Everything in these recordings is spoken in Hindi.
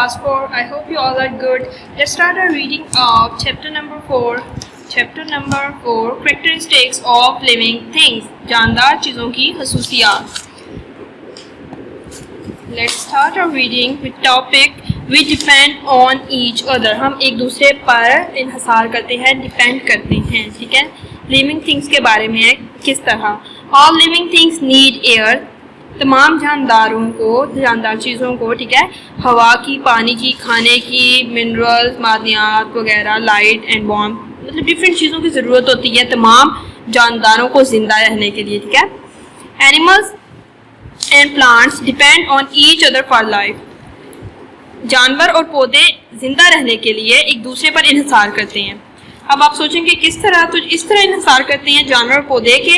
class 4. I hope you all are good. Let's start our reading of chapter number 4. Chapter number 4, Characteristics of Living Things. जानदार चीज़ों की खसूसियात. Let's start our reading with topic We depend on each other. हम एक दूसरे पर इन्हिसार करते हैं, डिपेंड करते हैं. ठीक है. लिविंग थिंग्स के बारे में है किस तरह. All living things need air. तमाम जानदार चीज़ों को, ठीक है, हवा की, पानी की, खाने की, मिनरल्स, मादनियात वगैरह, लाइट एंड वार्म, मतलब डिफरेंट चीज़ों की ज़रूरत होती है तमाम जानदारों को ज़िंदा रहने के लिए. ठीक है. Animals and plants depend on each other for life. जानवर और पौधे ज़िंदा रहने के लिए एक दूसरे पर इन्हिसार करते हैं. अब आप सोचेंगे किस तरह, तो इस तरह इन्हिसार करते हैं जानवर और पौधे के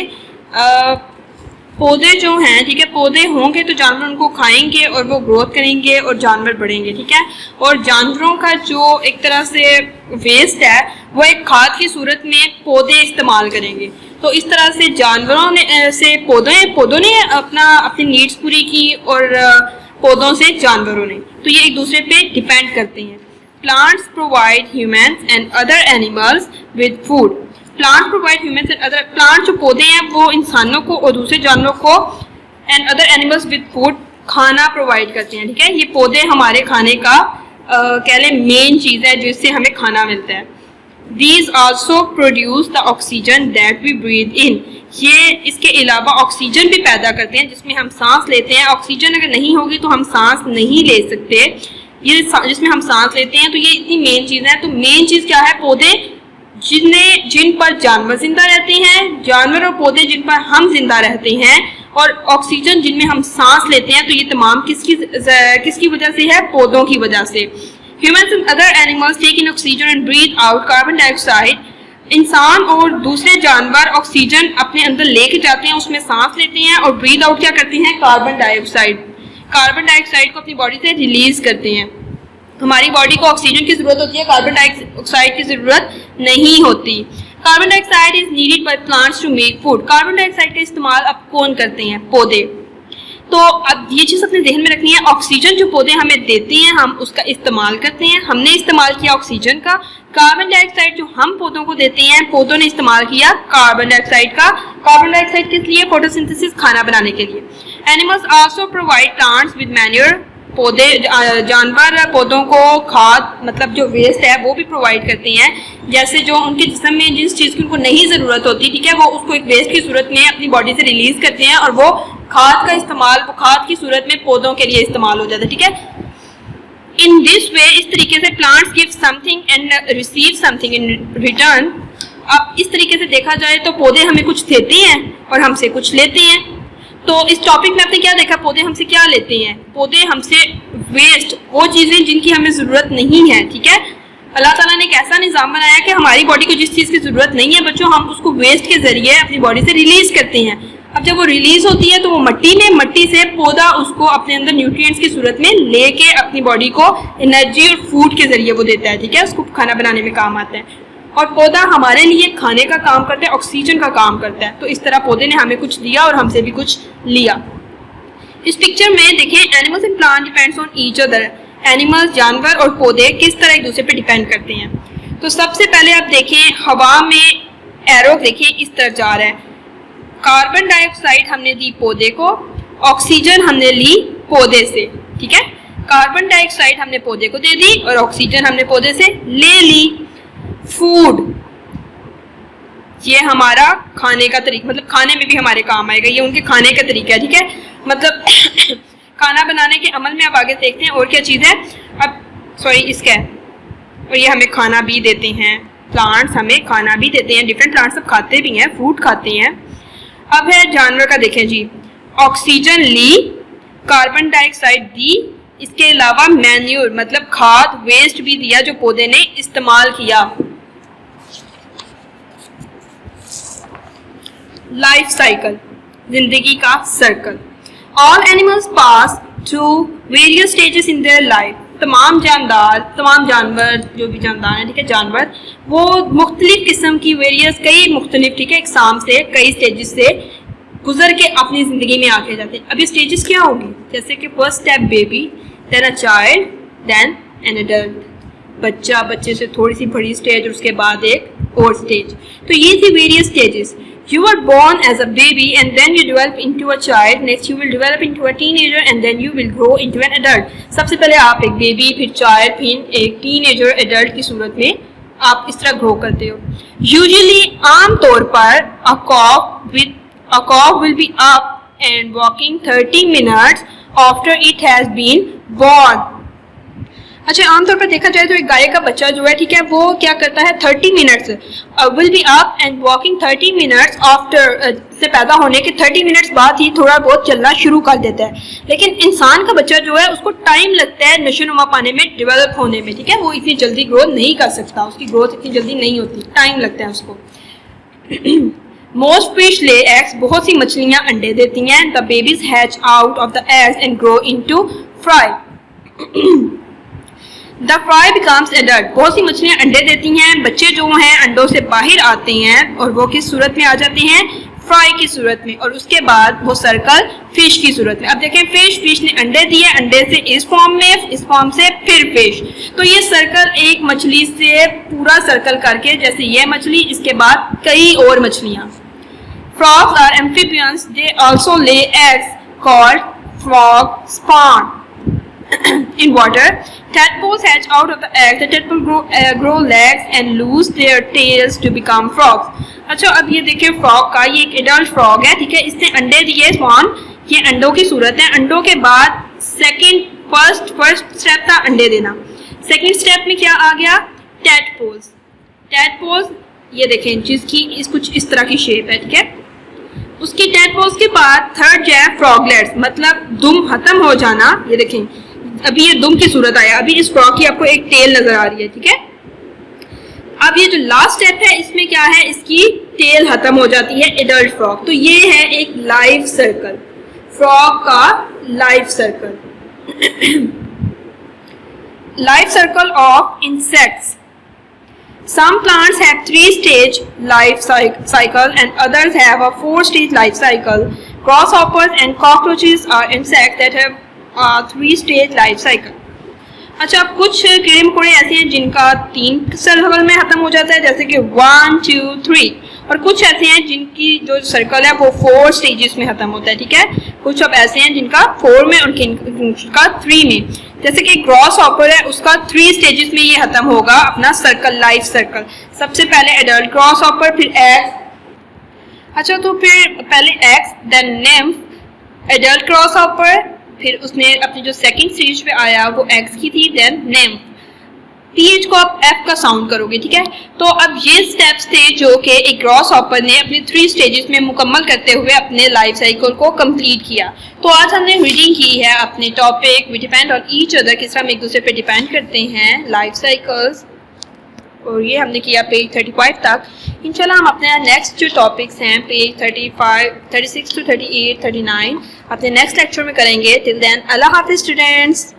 पौधे जो हैं, ठीक है, पौधे होंगे तो जानवर उनको खाएंगे और वो ग्रोथ करेंगे और जानवर बढ़ेंगे. ठीक है. और जानवरों का जो एक तरह से वेस्ट है वो एक खाद की सूरत में पौधे इस्तेमाल करेंगे. तो इस तरह से जानवरों ने से पौधों ने अपनी नीड्स पूरी की और पौधों से जानवरों ने. तो ये एक दूसरे पे डिपेंड करते हैं. Plants provide humans and other animals with food. Plant provide humans and other, plant जो पौधे हैं वो इंसानों को और दूसरे जानवरों को and other animals with food खाना प्रोवाइड करते हैं. ठीक है. ये पौधे हमारे खाने का कह लें मेन चीज़ है जिससे हमें खाना मिलता है. These also produce the oxygen that we breathe in. ये इसके अलावा ऑक्सीजन भी पैदा करते हैं जिसमें हम सांस लेते हैं. ऑक्सीजन अगर नहीं होगी तो हम सांस नहीं ले सकते. ये जिसमें हम सांस लेते हैं, तो ये इतनी मेन चीज़ है. तो मेन चीज़ क्या है? पौधे जिन पर जानवर जिंदा रहते हैं, जानवर और पौधे जिन पर हम जिंदा रहते हैं, और ऑक्सीजन जिनमें हम सांस लेते हैं. तो ये तमाम किसकी वजह से है? पौधों की वजह से. Humans and other animals take in oxygen and breathe out carbon dioxide. इंसान और दूसरे जानवर ऑक्सीजन अपने अंदर लेके जाते हैं, उसमें सांस लेते हैं और ब्रीद आउट क्या करते हैं? Carbon dioxide. कार्बन डाइऑक्साइड को अपनी बॉडी से रिलीज करते हैं. हमारी बॉडी को ऑक्सीजन की जरूरत होती है, कार्बन डाइऑक्साइड की जरूरत नहीं होती. Carbon dioxide is needed by plants to make food. Carbon dioxide का इस्तेमाल अब कौन करते हैं? पौधे. तो अब ये चीज़ अपने जहन में रखनी है. ऑक्सीजन जो पौधे हमें देते हैं हम उसका इस्तेमाल करते हैं. हमने इस्तेमाल किया ऑक्सीजन का. कार्बन डाइऑक्साइड जो हम पौधों को देते हैं, पौधों ने इस्तेमाल किया कार्बन डाइऑक्साइड का. कार्बन डाइऑक्साइड किस लिए? फोटोसिंथेसिस, खाना बनाने के लिए. Animals also provide plants with manure. पौधे जानवर पौधों को खाद, मतलब जो वेस्ट है वो भी प्रोवाइड करते हैं. जैसे जो उनके जिस्म में जिस चीज़ की उनको नहीं ज़रूरत होती, ठीक है, वो उसको एक वेस्ट की सूरत में अपनी बॉडी से रिलीज करते हैं और वो खाद का इस्तेमाल, वो खाद की सूरत में पौधों के लिए इस्तेमाल हो जाता है. ठीक है. इन दिस वे, इस तरीके से plants give something and receive something in return. अब इस तरीके से देखा जाए तो पौधे हमें कुछ देते हैं और हमसे कुछ लेते हैं. तो इस टॉपिक में आपने क्या देखा? पौधे हमसे क्या लेते हैं? पौधे हमसे वेस्ट, वो चीज़ें जिनकी हमें ज़रूरत नहीं है. ठीक है. अल्लाह ताला ने एक ऐसा निज़ाम बनाया कि हमारी बॉडी को जिस चीज़ की ज़रूरत नहीं है बच्चों, हम उसको वेस्ट के ज़रिए अपनी बॉडी से रिलीज करते हैं. अब जब वो रिलीज होती है तो वो मट्टी से पौधा उसको अपने अंदर न्यूट्रिएंट्स की सूरत में लेके अपनी बॉडी को एनर्जी और फूड के ज़रिए वो देता है. ठीक है. उसको खाना बनाने में काम आता है. और पौधा हमारे लिए खाने का काम करता है, ऑक्सीजन का काम करता है. तो इस तरह पौधे ने हमें कुछ दिया और हमसे भी कुछ लिया. इस पिक्चर में देखें, animals and plant depends on each other. Animals, जानवर और पौधे किस तरह एक दूसरे पे डिपेंड करते हैं. तो सबसे पहले आप देखें, हवा में एरो देखिए इस तरह जा रहा है. कार्बन डाइऑक्साइड हमने दी पौधे को, ऑक्सीजन हमने ली पौधे से. ठीक है. कार्बन डाइऑक्साइड हमने पौधे को दे दी और ऑक्सीजन हमने पौधे से ले ली. फूड, ये हमारा खाने का तरीका, मतलब खाने में भी हमारे काम आएगा. ये उनके खाने का तरीका है. ठीक है. मतलब खाना बनाने के अमल में अब आगे देखते हैं और क्या चीज़ है. इसका है. और ये हमें खाना भी देते हैं. प्लांट्स हमें खाना भी देते हैं. डिफरेंट प्लांट्स सब खाते भी हैं, फ्रूट खाते हैं. अब है जानवर का. देखें जी, ऑक्सीजन ली, कार्बन डाइऑक्साइड दी, इसके अलावा मैन्यूर मतलब खाद, वेस्ट भी दिया जो पौधे ने इस्तेमाल किया. लाइफ साइकिल, जिंदगी का circle. All animals pass through various stages in their life. तमाम जानवर जो भी जानदार हैं, ठीक है, जानवर, वो मुख्तलिफ किस्म की वेरियस, कई मुख्तलिफ, ठीक है, इकसाम से, कई स्टेजेस से गुजर के अपनी ज़िंदगी में आके जाते हैं. अब ये स्टेजेस क्या होंगी? जैसे कि first step baby, then a child, then an adult, बच्चा, बच्चे से थोड़ी सी बड़ी स्टेज और उसके बाद एक और स्टेज। तो ये थी various stages. You are born as a baby and then you develop into a child. Next you will develop into a teenager and then you will grow into an adult. सबसे पहले आप एक बेबी, फिर चाइल्ड, फिर एक टीनेजर, एडल्ट की सूरत में आप इस तरह ग्रो करते हो। Usually आमतौर पर a cow will be up and walking 30 minutes after it has been born. अच्छा, आमतौर पर देखा जाए तो एक गाय का बच्चा जो है, ठीक है, वो क्या करता है 30 minutes will be up and walking 30 minutes after से पैदा होने के 30 मिनट्स बाद ही थोड़ा बहुत चलना शुरू कर देता है। लेकिन इंसान का बच्चा जो है उसको टाइम लगता है नशोनुमा पाने में, डेवलप होने में, ठीक है, वो इतनी जल्दी ग्रोथ नहीं कर सकता, उसकी ग्रोथ इतनी जल्दी नहीं होती, टाइम लगता है उसको। मोस्ट फिश ले एग्स, बहुत सी मछलियाँ अंडे देती हैं। The babies hatch out of the eggs and grow into fry. The fry becomes adult, बहुत सी मछलियाँ अंडे देती हैं, बच्चे जो हैं अंडों से बाहर आते हैं और वो किस सूरत में आ जाते हैं, फ्राई की सूरत में, और उसके बाद वो सर्कल फिश की सूरत में। अब देखें, फिश ने अंडे दिए, अंडे से इस फॉर्म में, इस फॉर्म से फिर फिश, तो ये सर्कल एक मछली से पूरा सर्कल करके, जैसे ये मछली, इसके बाद कई और मछलियाँ। Frogs are amphibians, they also lay eggs called frog spawn in water. Tadpoles hatch out of the egg. The tadpoles grow legs and lose their tails to become frogs. अच्छा, अब ये देखिए फ्रॉग का, ये एक एडल्ट फ्रॉग है, ठीक है, इसने अंडे दिए, स्पॉन, ये अंडों की सूरत है। अंडों के बाद फर्स्ट स्टेप था अंडे देना, सेकंड स्टेप में क्या आ गया, टैडपोल्स, ये देखें जिसकी कुछ इस तरह की शेप है, ठीक है, उसकी टैडपोल्स के बाद थर्ड जो है फ्रॉगलेट्स, मतलब दुम खत्म हो जाना। ये देखें अभी ये दुम की सूरत आया, अभी इस फ्रॉग की आपको एक टेल नजर आ रही है, ठीक है। अब ये जो लास्ट स्टेप है इसमें क्या है, इसकी टेल खत्म हो जाती है, एडल्ट फ्रॉग। तो ये है एक लाइफ सर्कल, फ्रॉग का life circle. Life circle of insects. Some plants have 3-stage life cycle and others have a 4-stage life cycle. Grasshoppers and cockroaches are insects that have a 3-stage life cycle. अच्छा, कुछ कीड़े मकोड़े ऐसे हैं जिनका 3 सर्कल में खत्म हो जाता है, जैसे कि 1, 2, 3, और कुछ ऐसे हैं जिनकी जो सर्कल है वो 4 स्टेजेस में खत्म होता है, ठीक है। कुछ अब ऐसे हैं जिनका 4 में और जिनका 3 में, जैसे कि ग्रॉस हॉपर है, उसका 3 स्टेजेस में ये खत्म होगा अपना सर्कल, लाइफ सर्कल। सबसे पहले एडल्ट ग्रॉस हॉपर, फिर एग्स, अच्छा तो फिर पहले eggs, then nymph, adult grasshopper, फिर उसने अपनी जो सेकंड स्टेज पे आया वो एग्स की थी, देन निम्फ। पीएच को आप एफ का साउंड करोगे, ठीक है। तो अब ये स्टेप्स थे जो कि एक ग्रॉस हॉपर ने अपने 3 स्टेजेस में मुकम्मल करते हुए अपने लाइफ साइकिल को कंप्लीट किया। तो आज हमने रीडिंग की है अपने topic we depend on each other, किस तरह हम एक दूसरे पे डिपेंड करते हैं, लाइफ साइकिल्स, और ये हमने किया पेज 35 तक। इंशाल्लाह हम अपने नेक्स्ट जो टॉपिक्स हैं पेज 35, 36 to 38, 39 अपने नेक्स्ट लेक्चर में करेंगे। टिल देन अल्लाह हाफिज़ स्टूडेंट्स।